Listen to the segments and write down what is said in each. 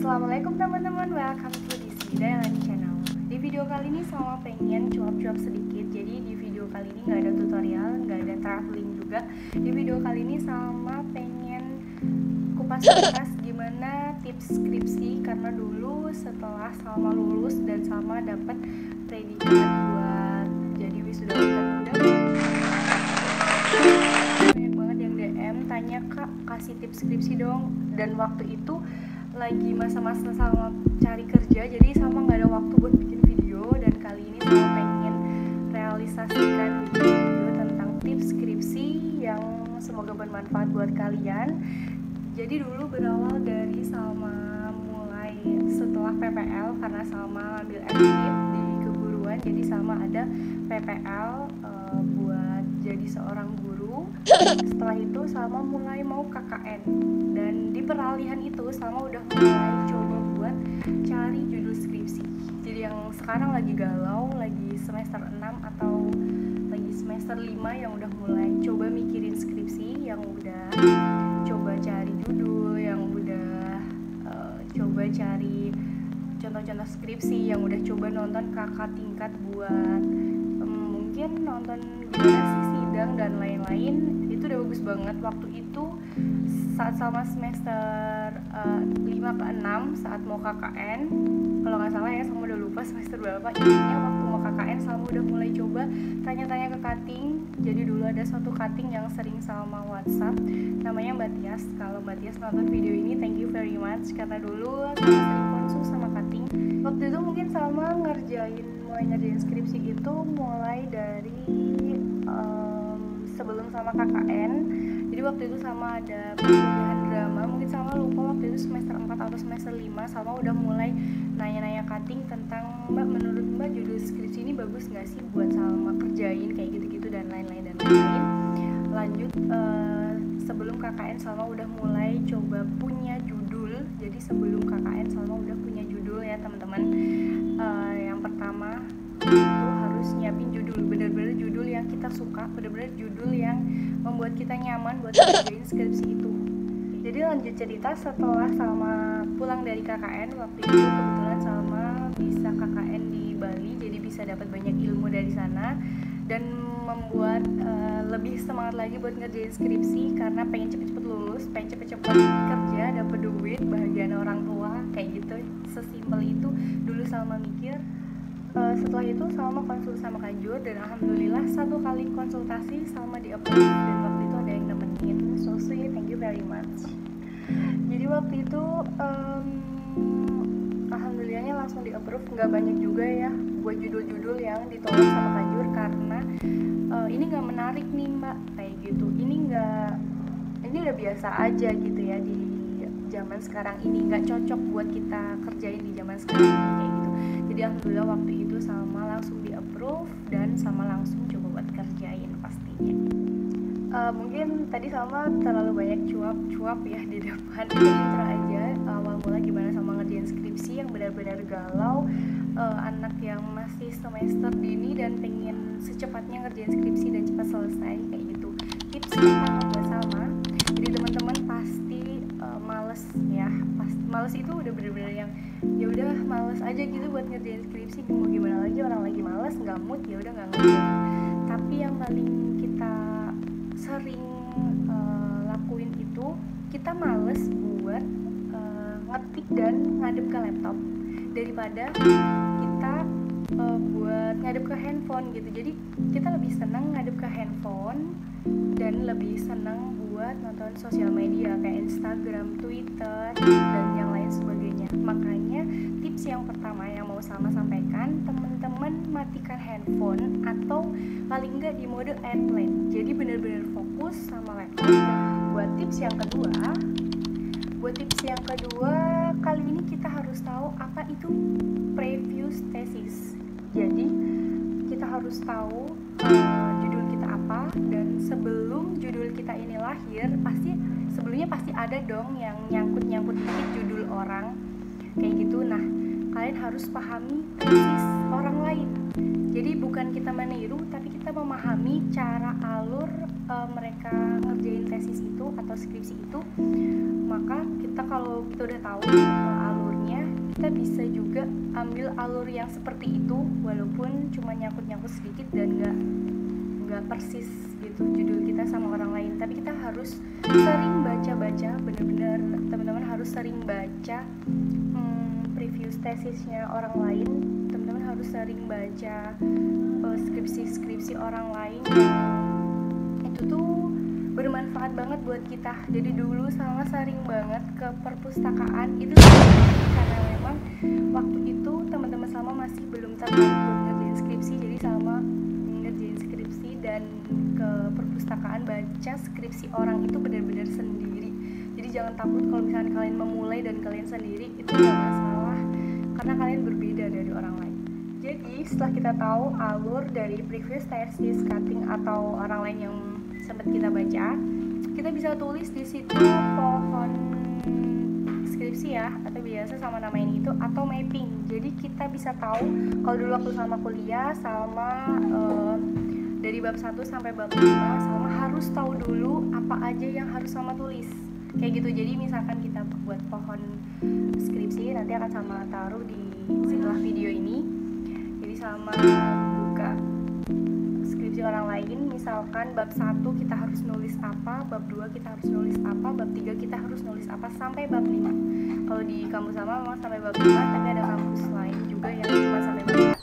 Assalamualaikum teman-teman, welcome to this Daylan channel. Di video kali ini sama pengen cuap-cuap sedikit. Jadi di video kali ini nggak ada tutorial, nggak ada traveling juga. Di video kali ini sama pengen kupas gimana tips skripsi, karena dulu setelah Salma lulus dan Salma dapat predikat buat jadi wisuda muda, banyak banget yang DM tanya, "Kak, kasih tips skripsi dong." Dan waktu itu lagi masa-masa Salma cari kerja, jadi Salma nggak ada waktu buat bikin video. Dan kali ini Salma pengen realisasikan video tentang tips skripsi yang semoga bermanfaat buat kalian. Jadi dulu berawal dari Salma mulai setelah PPL, karena Salma ambil FKIP di keguruan, jadi Salma ada PPL buat jadi seorang guru. Setelah itu Salma mulai mau KKN, dan di peralihan itu Salma udah mulai coba buat cari judul skripsi. Jadi yang sekarang lagi galau, lagi semester 6 atau lagi semester 5 yang udah mulai coba mikirin skripsi, yang udah coba cari judul, yang udah coba cari contoh-contoh skripsi, yang udah coba nonton kakak tingkat buat mungkin nonton gimana sih sidang dan lain-lain. Itu udah bagus banget. Waktu itu saat sama semester 5 ke 6 saat mau KKN, kalau nggak salah ya, Salma udah lupa semester berapa. Intinya waktu mau KKN Salma udah mulai coba tanya-tanya ke cutting. Jadi dulu ada suatu cutting yang sering Salma WhatsApp, namanya Mbak Tias. Kalau Mbak Tias nonton video ini, thank you very much, karena dulu Salma sering konsul sama cutting. Waktu itu mungkin Salma mulai ngerjain skripsi itu mulai dari sebelum sama KKN. Jadi waktu itu Salma ada perkuliahan drama, mungkin Salma lupa waktu itu semester 4 atau semester 5. Salma udah mulai nanya-nanya cutting tentang, "Mbak, menurut Mbak judul skripsi ini bagus gak sih buat Salma kerjain?" kayak gitu-gitu dan lain-lain. Lanjut sebelum KKN Salma udah mulai coba punya judul. Jadi sebelum KKN Salma udah punya judul ya teman-teman. Yang pertama itu harus nyiapin judul, bener-bener judul yang kita suka, bener-bener judul yang membuat kita nyaman buat ngerjain skripsi itu. Jadi lanjut cerita, setelah Salma pulang dari KKN, waktu itu kebetulan Salma bisa KKN di Bali, jadi bisa dapat banyak ilmu dari sana dan membuat lebih semangat lagi buat ngerjain skripsi, karena pengen cepet-cepet lulus, pengen cepet-cepet kerja, dapat duit, bahagian orang tua, kayak gitu. Sesimpel itu dulu Salma mikir. Setelah itu Salma konsul sama Kajur, dan alhamdulillah satu kali konsultasi Salma di approve, dan waktu itu ada yang nemenin, so sweet, thank you very much. Jadi waktu itu alhamdulillahnya langsung di approve. Nggak banyak juga ya buat judul-judul yang ditolak sama Kajur, karena ini nggak menarik nih Mbak, kayak gitu. Ini udah biasa aja gitu ya di zaman sekarang ini, nggak cocok buat kita kerjain di zaman sekarang ini, kayak gitu. Jadi alhamdulillah waktu itu Salma langsung di approve dan Salma langsung coba buat kerjain pastinya. Mungkin tadi Salma terlalu banyak cuap-cuap ya di depan. Intro aja awal mula gimana Salma ngerjain skripsi yang benar-benar galau, anak yang masih semester dini dan pengen secepatnya ngerjain skripsi dan cepat selesai, kayak gitu. Tips pertama buat Salma, jadi teman-teman pasti males ya, males itu udah bener-bener yang ya udah males aja gitu buat ngerjain skripsi. Mau gimana lagi, orang lagi males, nggak mood, ya udah nggak ngerjain. Tapi yang paling kita sering lakuin itu, kita males buat ngetik dan ngadep ke laptop daripada kita buat ngadep ke handphone gitu. Jadi kita lebih senang ngadep ke handphone dan lebih senang buat nonton sosial media kayak Instagram, Twitter, dan yang lain sebagainya. Makanya tips yang pertama yang mau Salma sampaikan, teman-teman matikan handphone atau paling enggak di mode airplane. Jadi benar-benar fokus sama laptop. Buat tips yang kedua, kali ini kita harus tahu apa itu previous thesis. Jadi kita harus tahu judul kita apa, dan sebelum judul kita ini lahir sebelumnya pasti ada dong yang nyangkut dikit judul orang, kayak gitu. Nah, kalian harus pahami tesis orang lain. Jadi bukan kita meniru, tapi kita memahami cara alur mereka ngerjain tesis itu atau skripsi itu. Maka kalau kita udah tahu alurnya kita bisa juga ambil alur yang seperti itu walaupun cuma nyangkut-nyangkut sedikit dan nggak persis gitu judul kita sama orang lain, tapi kita harus sering baca-baca, bener-bener teman-teman harus sering baca preview tesisnya orang lain, teman-teman harus sering baca skripsi orang lain yang itu tuh bermanfaat banget buat kita. Jadi dulu Salma sering banget ke perpustakaan itu karena memang waktu itu teman-teman Salma masih belum tertarik buat ngerjain skripsi, jadi Salma ngerjain skripsi dan ke perpustakaan baca skripsi orang itu benar-benar sendiri. Jadi jangan takut kalau misalnya kalian memulai dan kalian sendiri, itu gak masalah karena kalian berbeda dari orang lain. Jadi setelah kita tahu alur dari previous thesis, cutting atau orang lain yang sempat kita baca, kita bisa tulis di situ pohon skripsi ya, atau biasa sama namain itu, atau mapping. Jadi kita bisa tahu, kalau dulu waktu Salma kuliah, Salma dari bab 1 sampai bab 5, Salma harus tahu dulu apa aja yang harus Salma tulis. Kayak gitu. Jadi misalkan kita buat pohon skripsi, nanti akan Salma taruh di setelah video ini. Jadi Salma buka skripsi orang lain, misalkan bab 1 kita harus nulis apa, bab 2 kita harus nulis apa, bab 3 kita harus nulis apa, sampai bab 5. Kalau di kampus Salma memang sampai bab 5, tapi ada kampus lain juga yang cuma sampai bab 4.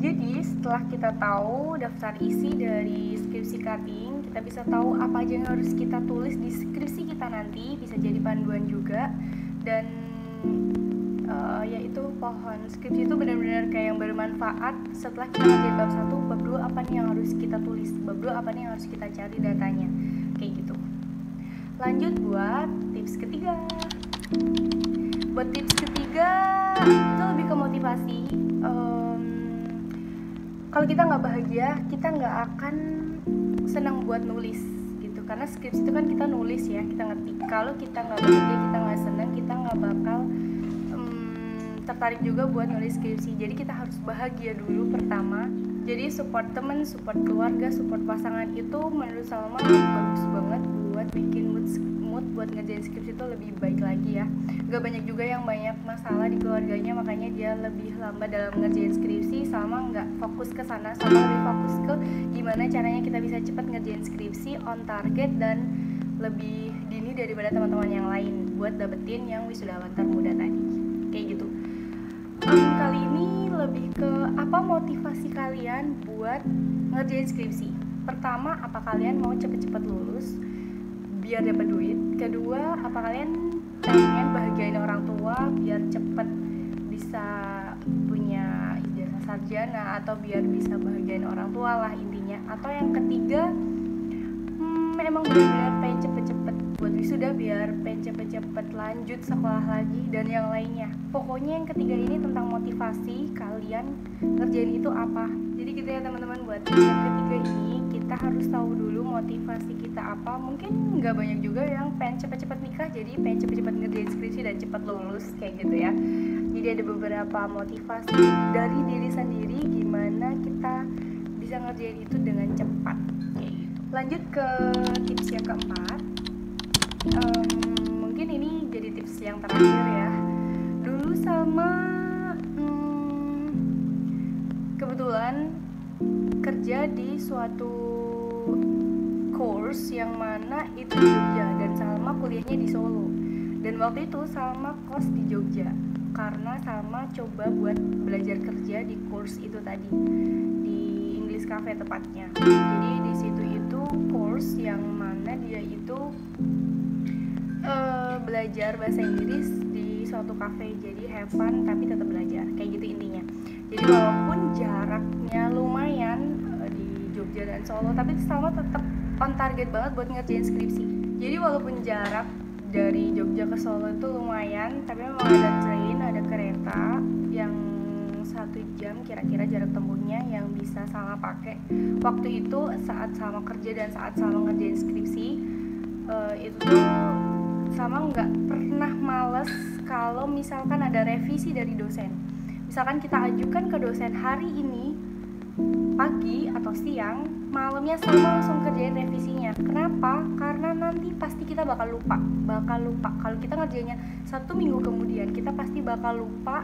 Jadi setelah kita tahu daftar isi dari skripsi cutting, kita bisa tahu apa aja yang harus kita tulis di skripsi kita nanti, bisa jadi panduan juga. Dan yaitu pohon skripsi itu benar-benar kayak yang bermanfaat. Setelah kita ngerjain bab 1, bab 2 apa nih yang harus kita tulis, bab 2 apa nih yang harus kita cari datanya, kayak gitu. Lanjut buat tips ketiga. Buat tips ketiga itu lebih ke motivasi. Kalau kita nggak bahagia, kita nggak akan senang buat nulis gitu, karena skripsi itu kan kita nulis ya, kita ngetik. Kalau kita nggak bahagia, kita nggak senang, kita nggak bakal tertarik juga buat nulis skripsi. Jadi kita harus bahagia dulu pertama. Jadi support teman, support keluarga, support pasangan itu menurut Salma bagus banget buat bikin mood buat ngerjain skripsi itu lebih baik lagi ya. Gak banyak juga yang banyak masalah di keluarganya, makanya dia lebih lambat dalam ngerjain skripsi. Salma nggak fokus ke sana, Salma lebih fokus ke gimana caranya kita bisa cepat ngerjain skripsi on target dan lebih dini daripada teman-teman yang lain buat dapetin yang wisudawan termuda tadi, kayak gitu. Kali ini lebih ke apa motivasi kalian buat ngerjain skripsi. Pertama, apa kalian mau cepet-cepet lulus biar dapat duit? Kedua, apa kalian pengen bahagiain orang tua biar cepet bisa punya ijazah sarjana, atau biar bisa bahagiain orang tua lah intinya. Atau yang ketiga, emang benar-benar pengen cepet-cepet buat wisuda biar pengen cepet-cepet lanjut sekolah lagi dan yang lainnya. Pokoknya yang ketiga ini tentang motivasi kalian ngerjain itu apa. Jadi gitu ya teman-teman, buat yang ketiga ini kita harus tahu dulu motivasi kita apa. Mungkin nggak banyak juga yang pengen cepet-cepet nikah, jadi pengen cepet-cepet ngerjain skripsi dan cepet lulus kayak gitu ya. Jadi ada beberapa motivasi dari diri sendiri gimana kita bisa ngerjain itu dengan cepat. Lanjut ke tips yang keempat. Mungkin ini jadi tips yang terakhir ya. Dulu Salma kebetulan kerja di suatu course yang mana itu di Jogja, dan Salma kuliahnya di Solo. Dan waktu itu Salma kos di Jogja karena Salma coba buat belajar kerja di course itu tadi, di English Cafe tepatnya. Jadi di situ itu course yang mana dia itu belajar bahasa Inggris di suatu cafe, jadi have fun tapi tetap belajar, kayak gitu intinya. Jadi walaupun jaraknya lumayan di Jogja dan Solo, tapi Salma tetap on target banget buat ngerjain skripsi. Jadi walaupun jarak dari Jogja ke Solo itu lumayan, tapi memang ada train, ada kereta yang 1 jam kira-kira jarak tempuhnya yang bisa Salma pakai. Waktu itu saat Salma kerja dan saat Salma ngerjain skripsi, itu tuh Salma nggak pernah males kalau misalkan ada revisi dari dosen. Misalkan kita ajukan ke dosen hari ini pagi atau siang, malamnya sama langsung kerjain revisinya. Kenapa? Karena nanti pasti kita bakal lupa. Kalau kita ngerjainnya 1 minggu kemudian, kita pasti bakal lupa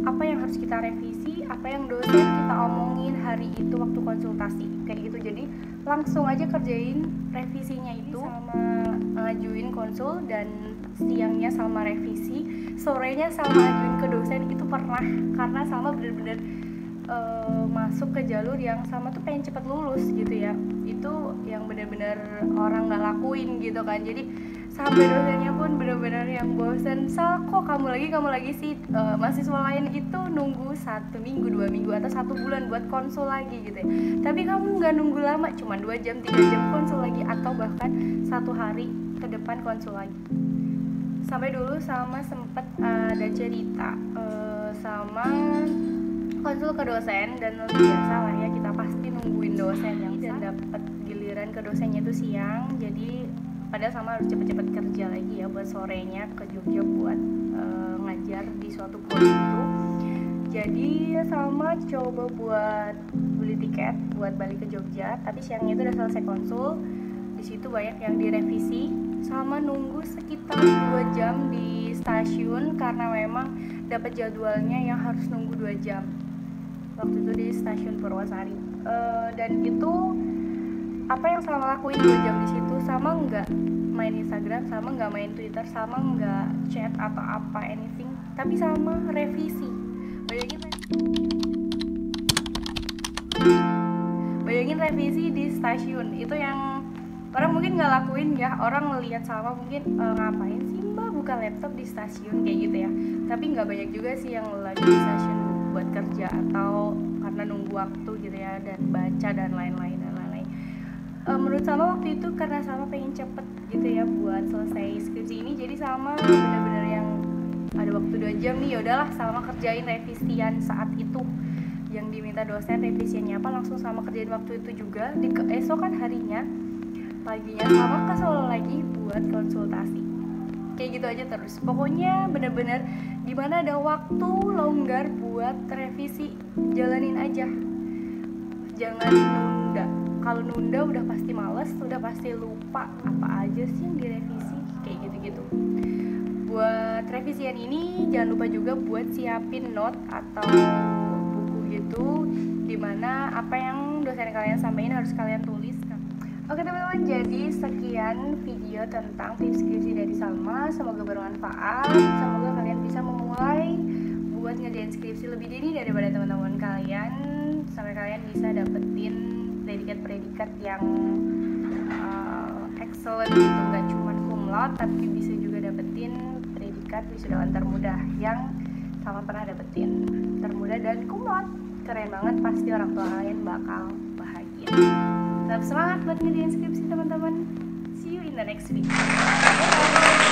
apa yang harus kita revisi, apa yang dosen kita omongin hari itu waktu konsultasi kayak gitu. Jadi langsung aja kerjain revisinya itu sama ngajuin konsul, dan siangnya sama revisi, sorenya sama ngajuin ke dosen. Itu pernah, karena sama bener-bener masuk ke jalur yang sama tuh pengen cepet lulus gitu ya. Itu yang bener-bener orang nggak lakuin gitu kan. Jadi sampai dosennya pun bener-bener yang bosen, Sal kok kamu lagi sih. Mahasiswa lain itu nunggu 1 minggu, 2 minggu, atau 1 bulan buat konsul lagi gitu ya. Tapi kamu nggak nunggu lama, cuma 2 jam 3 jam konsul lagi, atau bahkan 1 hari ke depan konsul lagi. Sampai dulu sama sempet ada cerita sama konsul ke dosen, dan biasa lah ya, kita pasti nungguin dosen yang dan dapat giliran ke dosennya itu siang. Jadi padahal sama harus cepet-cepet kerja lagi ya buat sorenya ke Jogja buat ngajar di suatu prodi itu. Jadi sama coba buat beli tiket buat balik ke Jogja, tapi siangnya itu udah selesai konsul. Di situ banyak yang direvisi, sama nunggu sekitar 2 jam di stasiun karena memang dapat jadwalnya yang harus nunggu 2 jam. Waktu itu di stasiun Purwosari. Dan itu apa yang sama lakuin 2 jam di situ, sama nggak main Instagram, sama nggak main Twitter, sama nggak chat atau apa anything, tapi sama revisi. Bayangin revisi di stasiun, itu yang orang mungkin nggak lakuin ya. Orang ngelihat sama mungkin ngapain sih mbak buka laptop di stasiun kayak gitu ya. Tapi nggak banyak juga sih yang lagi di stasiun buat kerja atau karena nunggu waktu gitu ya, dan baca dan lain-lain. Menurut sama waktu itu karena sama pengen cepet gitu ya buat selesai skripsi ini, jadi sama bener-bener yang ada waktu 2 jam nih, yaudahlah sama kerjain revisian saat itu yang diminta dosen. Revisiannya apa langsung sama kerjain waktu itu juga. Di keesokan harinya paginya sama ke Solo lagi buat konsultasi. Kayak gitu aja terus, pokoknya bener-bener dimana ada waktu longgar buat revisi, jalanin aja, jangan nunda. Kalau nunda udah pasti males, udah pasti lupa apa aja sih yang direvisi, kayak gitu-gitu. Buat revisian ini jangan lupa juga buat siapin note atau buku gitu, dimana apa yang dosen kalian sampaikan harus kalian tulis. Oke teman-teman, jadi sekian video tentang tips skripsi dari Salma. Semoga bermanfaat, semoga kalian bisa memulai buat ngerjain skripsi lebih dini daripada teman-teman kalian, sampai kalian bisa dapetin predikat-predikat yang excellent gitu, nggak cuma cum laude, tapi bisa juga dapetin predikat wisudawan termuda yang sama pernah dapetin termuda dan cum laude. Keren banget, pasti orang tua kalian bakal bahagia. Tetap semangat buat ngerjain skripsi teman-teman. See you in the next video. Bye.